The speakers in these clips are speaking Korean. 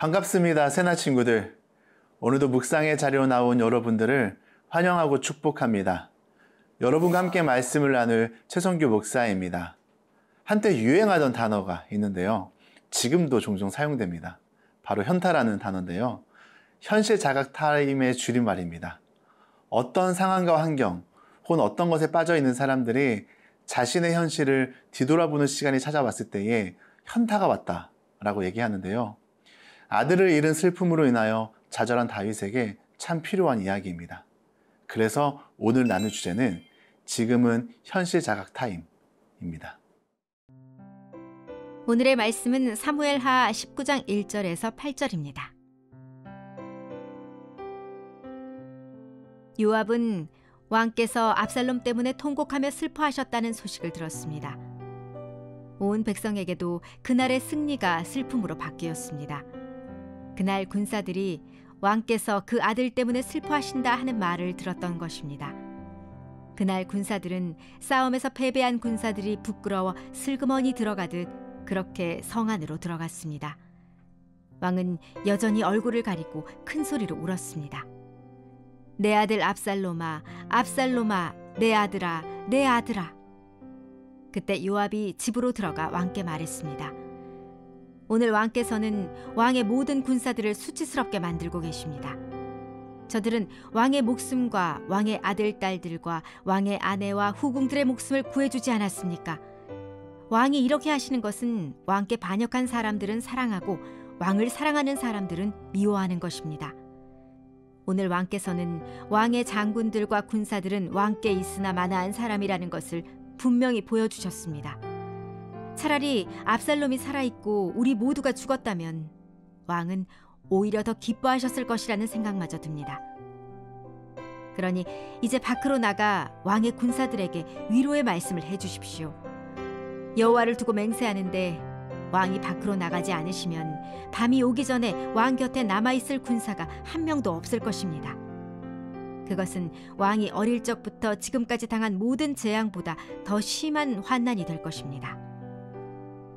반갑습니다. 새나 친구들. 오늘도 묵상의 자리로 나온 여러분들을 환영하고 축복합니다. 여러분과 함께 말씀을 나눌 최성규 목사입니다. 한때 유행하던 단어가 있는데요. 지금도 종종 사용됩니다. 바로 현타라는 단어인데요. 현실 자각 타임의 줄임말입니다. 어떤 상황과 환경, 혹은 어떤 것에 빠져 있는 사람들이 자신의 현실을 뒤돌아보는 시간이 찾아왔을 때에 현타가 왔다라고 얘기하는데요. 아들을 잃은 슬픔으로 인하여 좌절한 다윗에게 참 필요한 이야기입니다. 그래서 오늘 나눌 주제는 지금은 현실 자각 타임입니다. 오늘의 말씀은 사무엘하 19장 1절에서 8절입니다. 요압은 왕께서 압살롬 때문에 통곡하며 슬퍼하셨다는 소식을 들었습니다. 온 백성에게도 그날의 승리가 슬픔으로 바뀌었습니다. 그날 군사들이 왕께서 그 아들 때문에 슬퍼하신다 하는 말을 들었던 것입니다. 그날 군사들은 싸움에서 패배한 군사들이 부끄러워 슬그머니 들어가듯 그렇게 성 안으로 들어갔습니다. 왕은 여전히 얼굴을 가리고 큰 소리로 울었습니다. 내 아들 압살롬아, 압살롬아, 내 아들아, 내 아들아. 그때 요압이 집으로 들어가 왕께 말했습니다. 오늘 왕께서는 왕의 모든 군사들을 수치스럽게 만들고 계십니다. 저들은 왕의 목숨과 왕의 아들, 딸들과 왕의 아내와 후궁들의 목숨을 구해주지 않았습니까? 왕이 이렇게 하시는 것은 왕께 반역한 사람들은 사랑하고 왕을 사랑하는 사람들은 미워하는 것입니다. 오늘 왕께서는 왕의 장군들과 군사들은 왕께 있으나 마나한 사람이라는 것을 분명히 보여주셨습니다. 차라리 압살롬이 살아있고 우리 모두가 죽었다면 왕은 오히려 더 기뻐하셨을 것이라는 생각마저 듭니다. 그러니 이제 밖으로 나가 왕의 군사들에게 위로의 말씀을 해주십시오. 여호와를 두고 맹세하는데 왕이 밖으로 나가지 않으시면 밤이 오기 전에 왕 곁에 남아있을 군사가 한 명도 없을 것입니다. 그것은 왕이 어릴 적부터 지금까지 당한 모든 재앙보다 더 심한 환난이 될 것입니다.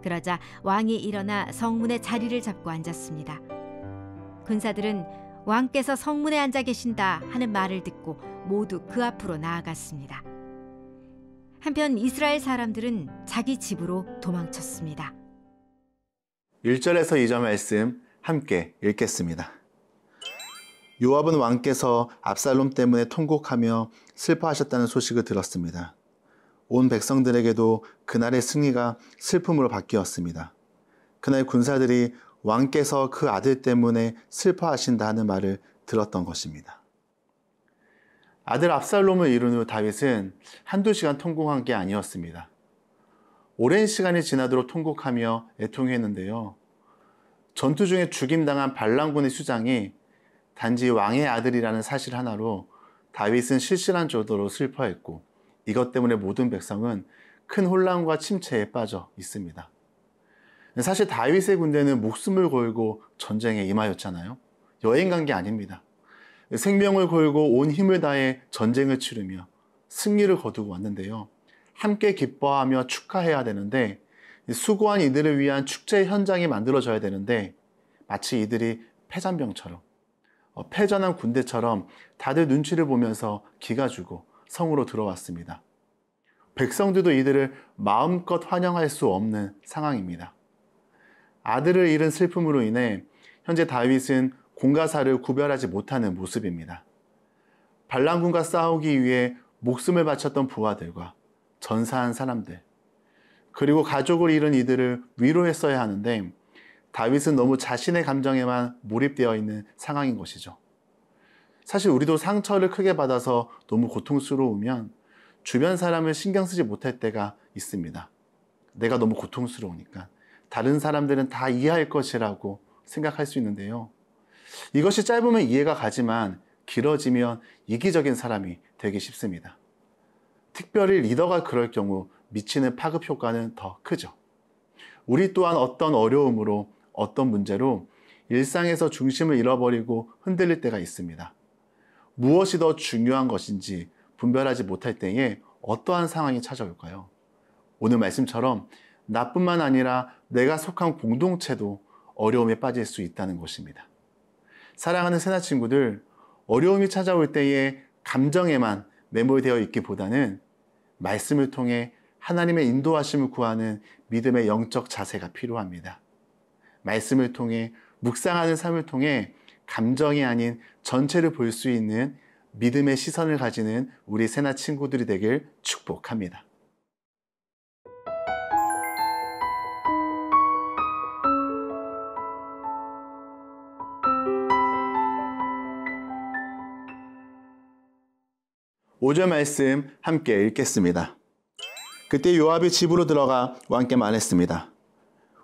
그러자 왕이 일어나 성문에 자리를 잡고 앉았습니다. 군사들은 왕께서 성문에 앉아 계신다 하는 말을 듣고 모두 그 앞으로 나아갔습니다. 한편 이스라엘 사람들은 자기 집으로 도망쳤습니다. 1절에서 2절 말씀 함께 읽겠습니다. 요압은 왕께서 압살롬 때문에 통곡하며 슬퍼하셨다는 소식을 들었습니다. 온 백성들에게도 그날의 승리가 슬픔으로 바뀌었습니다. 그날 군사들이 왕께서 그 아들 때문에 슬퍼하신다 하는 말을 들었던 것입니다. 아들 압살롬을 이룬 후 다윗은 한두 시간 통곡한 게 아니었습니다. 오랜 시간이 지나도록 통곡하며 애통했는데요. 전투 중에 죽임당한 발람군의 수장이 단지 왕의 아들이라는 사실 하나로 다윗은 실실한 정도로 슬퍼했고 이것 때문에 모든 백성은 큰 혼란과 침체에 빠져 있습니다. 사실 다윗의 군대는 목숨을 걸고 전쟁에 임하였잖아요. 여행 간 게 아닙니다. 생명을 걸고 온 힘을 다해 전쟁을 치르며 승리를 거두고 왔는데요. 함께 기뻐하며 축하해야 되는데 수고한 이들을 위한 축제 현장이 만들어져야 되는데 마치 이들이 패잔병처럼 패전한 군대처럼 다들 눈치를 보면서 기가 주고 성으로 들어왔습니다. 백성들도 이들을 마음껏 환영할 수 없는 상황입니다. 아들을 잃은 슬픔으로 인해 현재 다윗은 공과 사를 구별하지 못하는 모습입니다. 발람군과 싸우기 위해 목숨을 바쳤던 부하들과 전사한 사람들, 그리고 가족을 잃은 이들을 위로했어야 하는데 다윗은 너무 자신의 감정에만 몰입되어 있는 상황인 것이죠. 사실 우리도 상처를 크게 받아서 너무 고통스러우면 주변 사람을 신경 쓰지 못할 때가 있습니다. 내가 너무 고통스러우니까 다른 사람들은 다 이해할 것이라고 생각할 수 있는데요. 이것이 짧으면 이해가 가지만 길어지면 이기적인 사람이 되기 쉽습니다. 특별히 리더가 그럴 경우 미치는 파급 효과는 더 크죠. 우리 또한 어떤 어려움으로 어떤 문제로 일상에서 중심을 잃어버리고 흔들릴 때가 있습니다. 무엇이 더 중요한 것인지 분별하지 못할 때에 어떠한 상황이 찾아올까요? 오늘 말씀처럼 나뿐만 아니라 내가 속한 공동체도 어려움에 빠질 수 있다는 것입니다. 사랑하는 새나 친구들, 어려움이 찾아올 때에 감정에만 매몰되어 있기보다는 말씀을 통해 하나님의 인도하심을 구하는 믿음의 영적 자세가 필요합니다. 말씀을 통해 묵상하는 삶을 통해 감정이 아닌 전체를 볼 수 있는 믿음의 시선을 가지는 우리 새나 친구들이 되길 축복합니다. 오절 말씀 함께 읽겠습니다. 그때 요압이 집으로 들어가 왕께 말했습니다.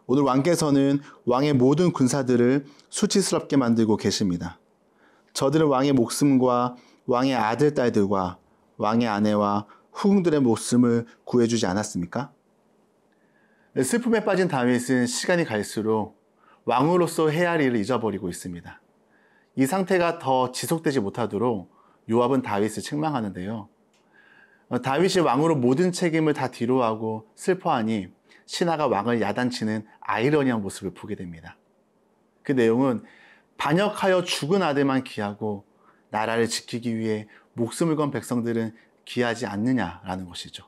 오늘 왕께서는 왕의 모든 군사들을 수치스럽게 만들고 계십니다. 저들은 왕의 목숨과 왕의 아들, 딸들과 왕의 아내와 후궁들의 목숨을 구해주지 않았습니까? 슬픔에 빠진 다윗은 시간이 갈수록 왕으로서 해야 할 일을 잊어버리고 있습니다. 이 상태가 더 지속되지 못하도록 요압은 다윗을 책망하는데요. 다윗이 왕으로 모든 책임을 다 뒤로하고 슬퍼하니 신하가 왕을 야단치는 아이러니한 모습을 보게 됩니다. 그 내용은 반역하여 죽은 아들만 귀하고 나라를 지키기 위해 목숨을 건 백성들은 귀하지 않느냐라는 것이죠.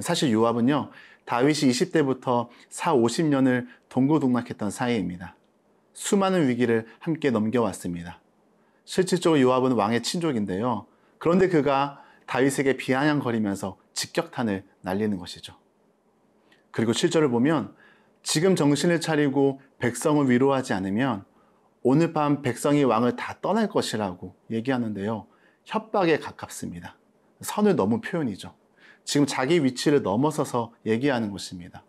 사실 요압은요, 다윗이 20대부터 40-50년을 동고동락했던 사이입니다. 수많은 위기를 함께 넘겨왔습니다. 실질적으로 요압은 왕의 친족인데요. 그런데 그가 다윗에게 비아냥거리면서 직격탄을 날리는 것이죠. 그리고 7절을 보면 지금 정신을 차리고 백성을 위로하지 않으면 오늘 밤 백성이 왕을 다 떠날 것이라고 얘기하는데요. 협박에 가깝습니다. 선을 넘은 표현이죠. 지금 자기 위치를 넘어서서 얘기하는 것입니다.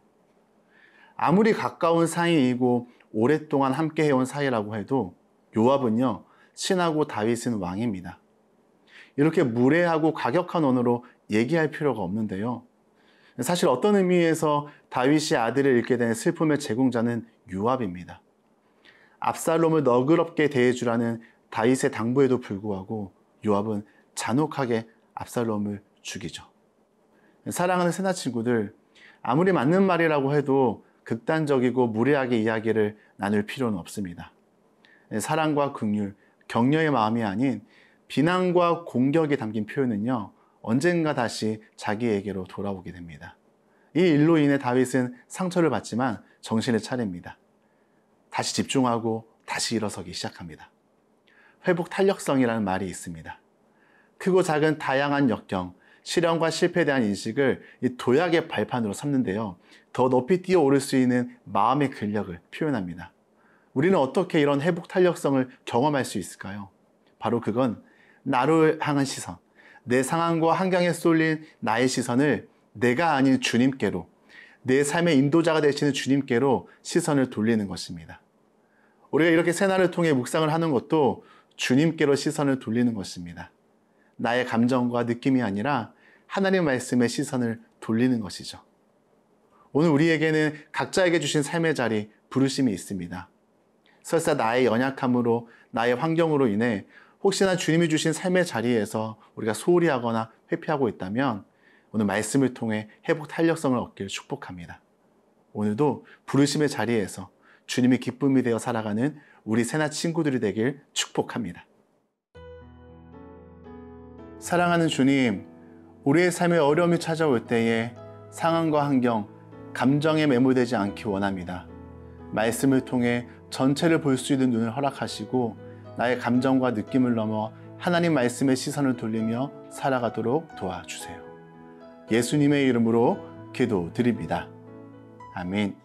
아무리 가까운 사이이고 오랫동안 함께 해온 사이라고 해도 요압은요, 신하고 다윗은 왕입니다. 이렇게 무례하고 과격한 언어로 얘기할 필요가 없는데요. 사실 어떤 의미에서 다윗이 아들을 잃게 된 슬픔의 제공자는 요압입니다. 압살롬을 너그럽게 대해주라는 다윗의 당부에도 불구하고 요압은 잔혹하게 압살롬을 죽이죠. 사랑하는 새나 친구들, 아무리 맞는 말이라고 해도 극단적이고 무례하게 이야기를 나눌 필요는 없습니다. 사랑과 긍휼, 격려의 마음이 아닌 비난과 공격이 담긴 표현은요, 언젠가 다시 자기에게로 돌아오게 됩니다. 이 일로 인해 다윗은 상처를 받지만 정신을 차립니다. 다시 집중하고 다시 일어서기 시작합니다. 회복 탄력성이라는 말이 있습니다. 크고 작은 다양한 역경, 실현과 실패에 대한 인식을 이 도약의 발판으로 삼는데요. 더 높이 뛰어오를 수 있는 마음의 근력을 표현합니다. 우리는 어떻게 이런 회복 탄력성을 경험할 수 있을까요? 바로 그건 나를 향한 시선, 내 상황과 환경에 쏠린 나의 시선을 내가 아닌 주님께로, 내 삶의 인도자가 되시는 주님께로 시선을 돌리는 것입니다. 우리가 이렇게 새날을 통해 묵상을 하는 것도 주님께로 시선을 돌리는 것입니다. 나의 감정과 느낌이 아니라 하나님 말씀의 시선을 돌리는 것이죠. 오늘 우리에게는 각자에게 주신 삶의 자리, 부르심이 있습니다. 설사 나의 연약함으로, 나의 환경으로 인해 혹시나 주님이 주신 삶의 자리에서 우리가 소홀히 하거나 회피하고 있다면 오늘 말씀을 통해 회복 탄력성을 얻기를 축복합니다. 오늘도 부르심의 자리에서 주님이 기쁨이 되어 살아가는 우리 새나 친구들이 되길 축복합니다. 사랑하는 주님, 우리의 삶에 어려움이 찾아올 때에 상황과 환경, 감정에 매몰되지 않기 원합니다. 말씀을 통해 전체를 볼 수 있는 눈을 허락하시고 나의 감정과 느낌을 넘어 하나님 말씀의 시선을 돌리며 살아가도록 도와주세요. 예수님의 이름으로 기도드립니다. 아멘.